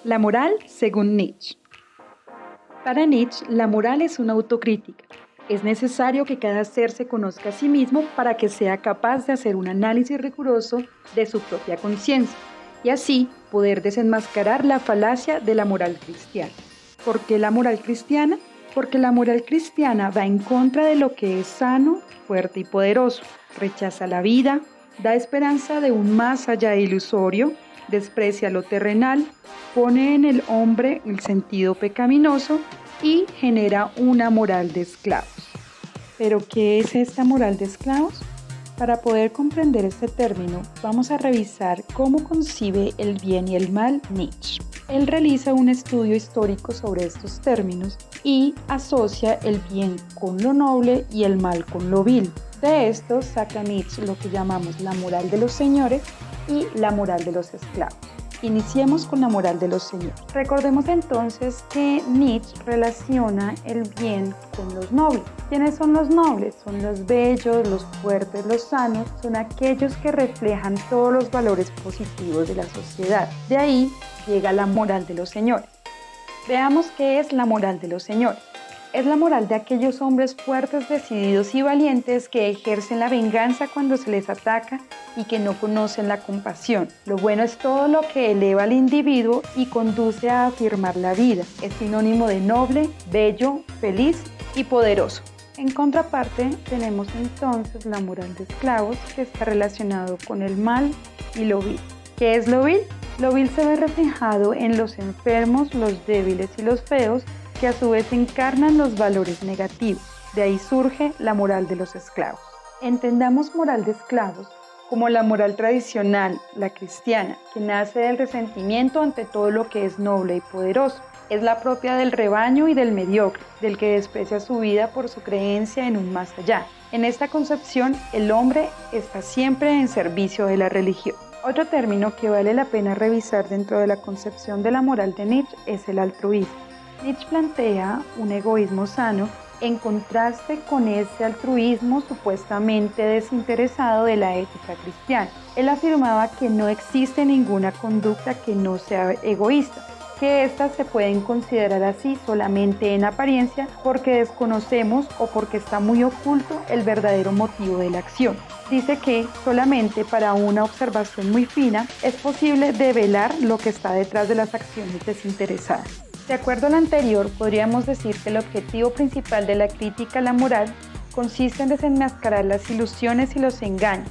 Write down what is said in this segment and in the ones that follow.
La moral según Nietzsche. Para Nietzsche, la moral es una autocrítica. Es necesario que cada ser se conozca a sí mismo para que sea capaz de hacer un análisis riguroso de su propia conciencia y así poder desenmascarar la falacia de la moral cristiana. ¿Por qué la moral cristiana? Porque la moral cristiana va en contra de lo que es sano, fuerte y poderoso, rechaza la vida, da esperanza de un más allá ilusorio, desprecia lo terrenal, pone en el hombre el sentido pecaminoso y genera una moral de esclavos. ¿Pero qué es esta moral de esclavos? Para poder comprender este término, vamos a revisar cómo concibe el bien y el mal Nietzsche. Él realiza un estudio histórico sobre estos términos y asocia el bien con lo noble y el mal con lo vil. De esto saca Nietzsche lo que llamamos la moral de los señores y la moral de los esclavos. Iniciemos con la moral de los señores. Recordemos entonces que Nietzsche relaciona el bien con los nobles. ¿Quiénes son los nobles? Son los bellos, los fuertes, los sanos, son aquellos que reflejan todos los valores positivos de la sociedad. De ahí llega la moral de los señores. Veamos qué es la moral de los señores. Es la moral de aquellos hombres fuertes, decididos y valientes que ejercen la venganza cuando se les ataca y que no conocen la compasión. Lo bueno es todo lo que eleva al individuo y conduce a afirmar la vida. Es sinónimo de noble, bello, feliz y poderoso. En contraparte, tenemos entonces la moral de esclavos, que está relacionado con el mal y lo vil. ¿Qué es lo vil? Lo vil se ve reflejado en los enfermos, los débiles y los feos, que a su vez encarnan los valores negativos. De ahí surge la moral de los esclavos. Entendamos moral de esclavos como la moral tradicional, la cristiana, que nace del resentimiento ante todo lo que es noble y poderoso. Es la propia del rebaño y del mediocre, del que desprecia su vida por su creencia en un más allá. En esta concepción, el hombre está siempre en servicio de la religión. Otro término que vale la pena revisar dentro de la concepción de la moral de Nietzsche es el altruismo. Nietzsche plantea un egoísmo sano en contraste con ese altruismo supuestamente desinteresado de la ética cristiana. Él afirmaba que no existe ninguna conducta que no sea egoísta, que éstas se pueden considerar así solamente en apariencia porque desconocemos o porque está muy oculto el verdadero motivo de la acción. Dice que solamente para una observación muy fina es posible develar lo que está detrás de las acciones desinteresadas. De acuerdo a lo anterior, podríamos decir que el objetivo principal de la crítica a la moral consiste en desenmascarar las ilusiones y los engaños.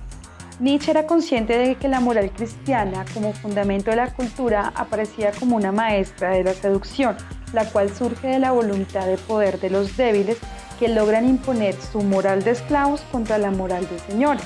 Nietzsche era consciente de que la moral cristiana, como fundamento de la cultura, aparecía como una maestra de la seducción, la cual surge de la voluntad de poder de los débiles que logran imponer su moral de esclavos contra la moral de señores,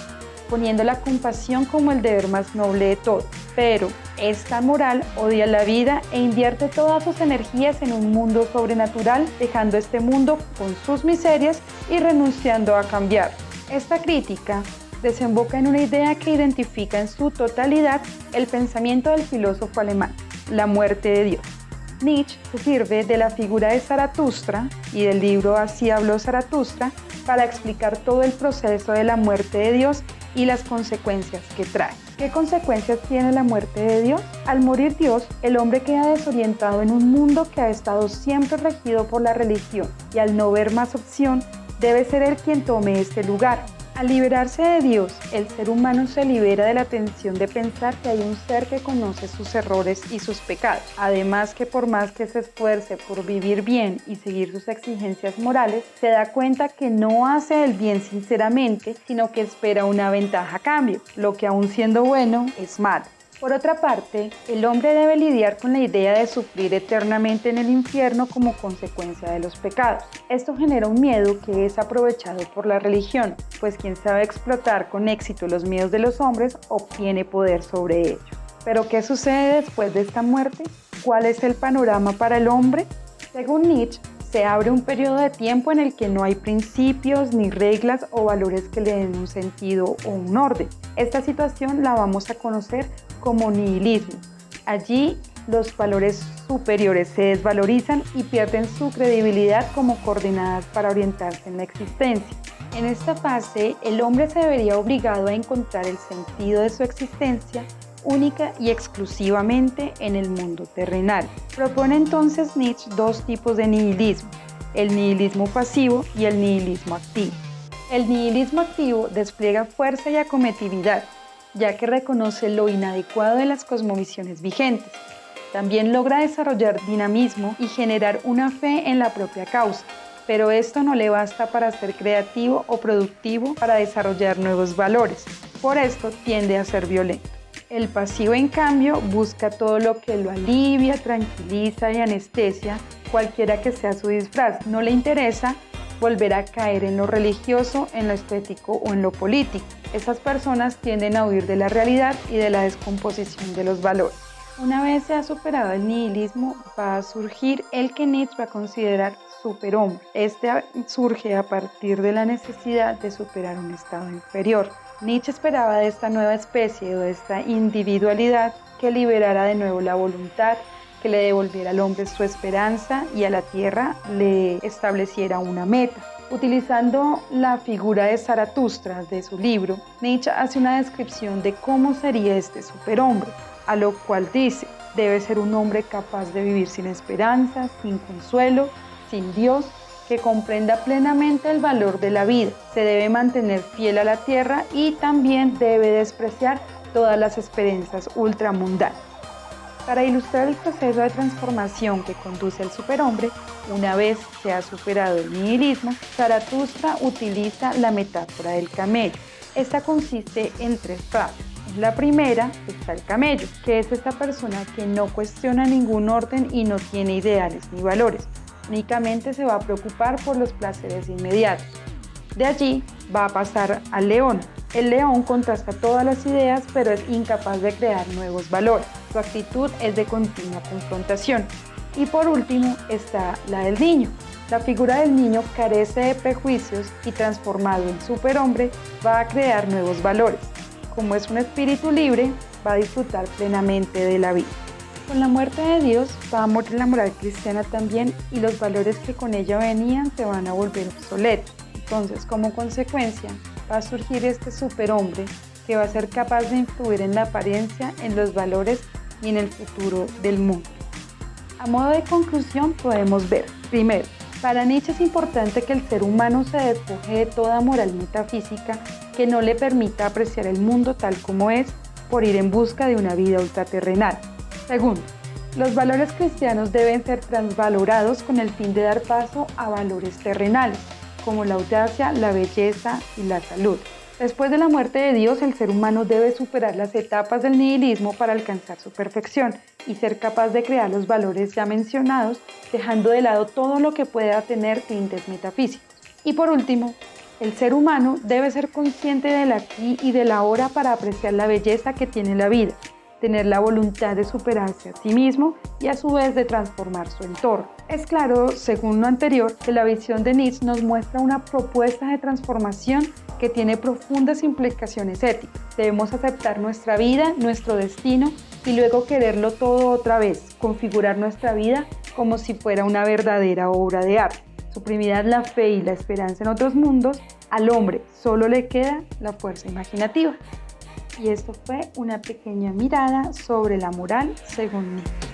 poniendo la compasión como el deber más noble de todo. Pero esta moral odia la vida e invierte todas sus energías en un mundo sobrenatural, dejando este mundo con sus miserias y renunciando a cambiar. Esta crítica desemboca en una idea que identifica en su totalidad el pensamiento del filósofo alemán, la muerte de Dios. Nietzsche se sirve de la figura de Zaratustra y del libro Así habló Zaratustra para explicar todo el proceso de la muerte de Dios y las consecuencias que trae. ¿Qué consecuencias tiene la muerte de Dios? Al morir Dios, el hombre queda desorientado en un mundo que ha estado siempre regido por la religión y al no ver más opción, debe ser él quien tome este lugar. Al liberarse de Dios, el ser humano se libera de la tensión de pensar que hay un ser que conoce sus errores y sus pecados. Además que por más que se esfuerce por vivir bien y seguir sus exigencias morales, se da cuenta que no hace el bien sinceramente, sino que espera una ventaja a cambio, lo que aún siendo bueno es malo. Por otra parte, el hombre debe lidiar con la idea de sufrir eternamente en el infierno como consecuencia de los pecados. Esto genera un miedo que es aprovechado por la religión, pues quien sabe explotar con éxito los miedos de los hombres obtiene poder sobre ellos. ¿Pero qué sucede después de esta muerte? ¿Cuál es el panorama para el hombre? Según Nietzsche, se abre un periodo de tiempo en el que no hay principios ni reglas o valores que le den un sentido o un orden. Esta situación la vamos a conocer como nihilismo. Allí los valores superiores se desvalorizan y pierden su credibilidad como coordenadas para orientarse en la existencia. En esta fase, el hombre se vería obligado a encontrar el sentido de su existencia única y exclusivamente en el mundo terrenal. Propone entonces Nietzsche dos tipos de nihilismo, el nihilismo pasivo y el nihilismo activo. El nihilismo activo despliega fuerza y acometividad, ya que reconoce lo inadecuado de las cosmovisiones vigentes. También logra desarrollar dinamismo y generar una fe en la propia causa, pero esto no le basta para ser creativo o productivo para desarrollar nuevos valores. Por esto tiende a ser violento. El pasivo, en cambio, busca todo lo que lo alivia, tranquiliza y anestesia, cualquiera que sea su disfraz. No le interesa volver a caer en lo religioso, en lo estético o en lo político. Esas personas tienden a huir de la realidad y de la descomposición de los valores. Una vez se ha superado el nihilismo, va a surgir el que Nietzsche va a considerar superhombre. Este surge a partir de la necesidad de superar un estado inferior. Nietzsche esperaba de esta nueva especie o de esta individualidad que liberara de nuevo la voluntad, que le devolviera al hombre su esperanza y a la tierra le estableciera una meta. Utilizando la figura de Zaratustra de su libro, Nietzsche hace una descripción de cómo sería este superhombre, a lo cual dice: debe ser un hombre capaz de vivir sin esperanza, sin consuelo, sin Dios, que comprenda plenamente el valor de la vida, se debe mantener fiel a la tierra y también debe despreciar todas las esperanzas ultramundanas. Para ilustrar el proceso de transformación que conduce al superhombre, una vez se ha superado el nihilismo, Zaratustra utiliza la metáfora del camello. Esta consiste en tres frases. En la primera está el camello, que es esta persona que no cuestiona ningún orden y no tiene ideales ni valores. Únicamente se va a preocupar por los placeres inmediatos. De allí va a pasar al león. El león contrasta todas las ideas, pero es incapaz de crear nuevos valores. Su actitud es de continua confrontación. Y por último está la del niño. La figura del niño carece de prejuicios y, transformado en superhombre, va a crear nuevos valores. Como es un espíritu libre, va a disfrutar plenamente de la vida. Con la muerte de Dios va a morir la moral cristiana también, y los valores que con ella venían se van a volver obsoletos. Entonces, como consecuencia, va a surgir este superhombre que va a ser capaz de influir en la apariencia, en los valores y en el futuro del mundo. A modo de conclusión podemos ver, primero, para Nietzsche es importante que el ser humano se despoje de toda moral metafísica que no le permita apreciar el mundo tal como es, por ir en busca de una vida ultraterrenal. Segundo, los valores cristianos deben ser transvalorados con el fin de dar paso a valores terrenales, como la audacia, la belleza y la salud. Después de la muerte de Dios, el ser humano debe superar las etapas del nihilismo para alcanzar su perfección y ser capaz de crear los valores ya mencionados, dejando de lado todo lo que pueda tener tintes metafísicos. Y por último, el ser humano debe ser consciente del aquí y del ahora para apreciar la belleza que tiene la vida, tener la voluntad de superarse a sí mismo y a su vez de transformar su entorno. Es claro, según lo anterior, que la visión de Nietzsche nos muestra una propuesta de transformación que tiene profundas implicaciones éticas. Debemos aceptar nuestra vida, nuestro destino y luego quererlo todo otra vez, configurar nuestra vida como si fuera una verdadera obra de arte. Suprimida la fe y la esperanza en otros mundos, al hombre solo le queda la fuerza imaginativa. Y esto fue una pequeña mirada sobre la moral según Nietzsche.